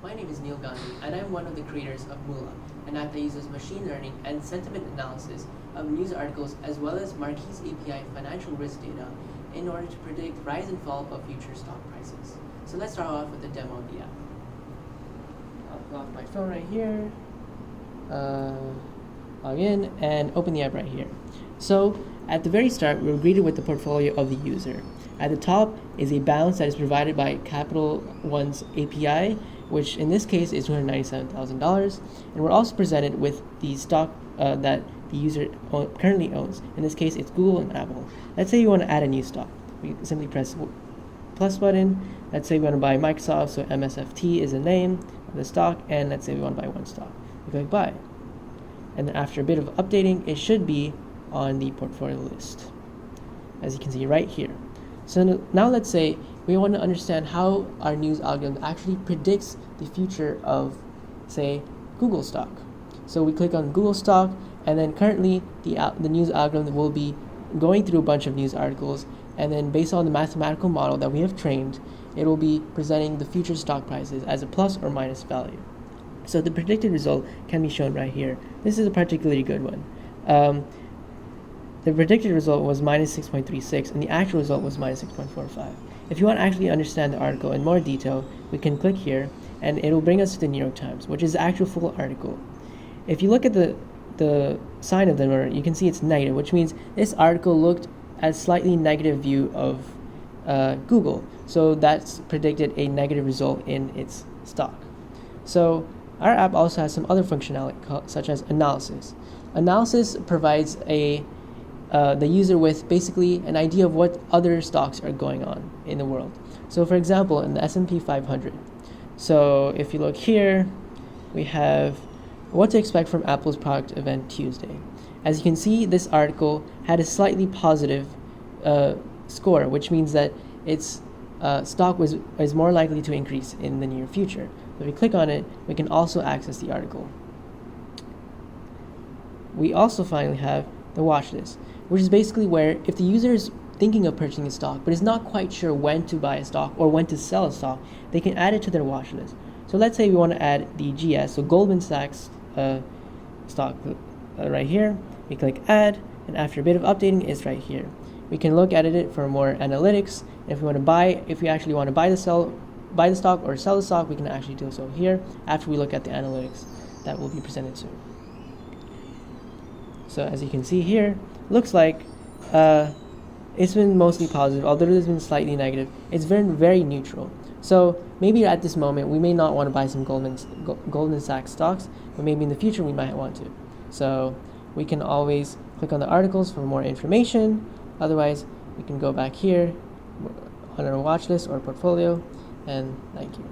My name is Neel Gandhi, and I'm one of the creators of Mula, an app that uses machine learning and sentiment analysis of news articles as well as Marquis API financial risk data in order to predict rise and fall of future stock prices. So let's start off with a demo of the app. I'll lock my phone right here, log in, and open the app right here. So at the very start, we're greeted with the portfolio of the user. At the top is a balance that is provided by Capital One's API, which in this case is $297,000. And we're also presented with the stock that the user currently owns. In this case, it's Google and Apple. Let's say you want to add a new stock. We simply press plus button. Let's say we want to buy Microsoft, so MSFT is the name of the stock, and let's say we want to buy one stock. We click buy. And then after a bit of updating, it should be on the portfolio list, as you can see right here. So now let's say we want to understand how our news algorithm actually predicts the future of, say, Google stock. So we click on Google stock, and then currently the news algorithm will be going through a bunch of news articles, and then based on the mathematical model that we have trained, it will be presenting the future stock prices as a plus or minus value. So the predicted result can be shown right here. This is a particularly good one. The predicted result was minus 6.36, and the actual result was minus 6.45. If you want to actually understand the article in more detail, we can click here, and it will bring us to the New York Times, which is the actual full article. If you look at the sign of the number, you can see it's negative, which means this article looked at a slightly negative view of Google. So that's predicted a negative result in its stock. So our app also has some other functionality, such as analysis. Analysis provides the user with basically an idea of what other stocks are going on in the world. So for example, in the S&P 500. So if you look here, we have what to expect from Apple's product event Tuesday. As you can see, this article had a slightly positive score, which means that its stock is more likely to increase in the near future. If we click on it, we can also access the article. We also finally have the watch list, which is basically where if the user is thinking of purchasing a stock but is not quite sure when to buy a stock or when to sell a stock, they can add it to their watch list. So let's say we want to add the GS, so Goldman Sachs stock right here. We click add, and after a bit of updating, it's right here. We can look at it for more analytics. If we actually want to buy the stock or sell the stock, we can actually do so here after we look at the analytics that will be presented soon. So as you can see here, looks like it's been mostly positive, although it has been slightly negative. It's very neutral. So maybe at this moment we may not want to buy some Goldman Sachs stocks, but maybe in the future we might want to. So we can always click on the articles for more information. Otherwise, we can go back here on our watch list or portfolio, and thank you.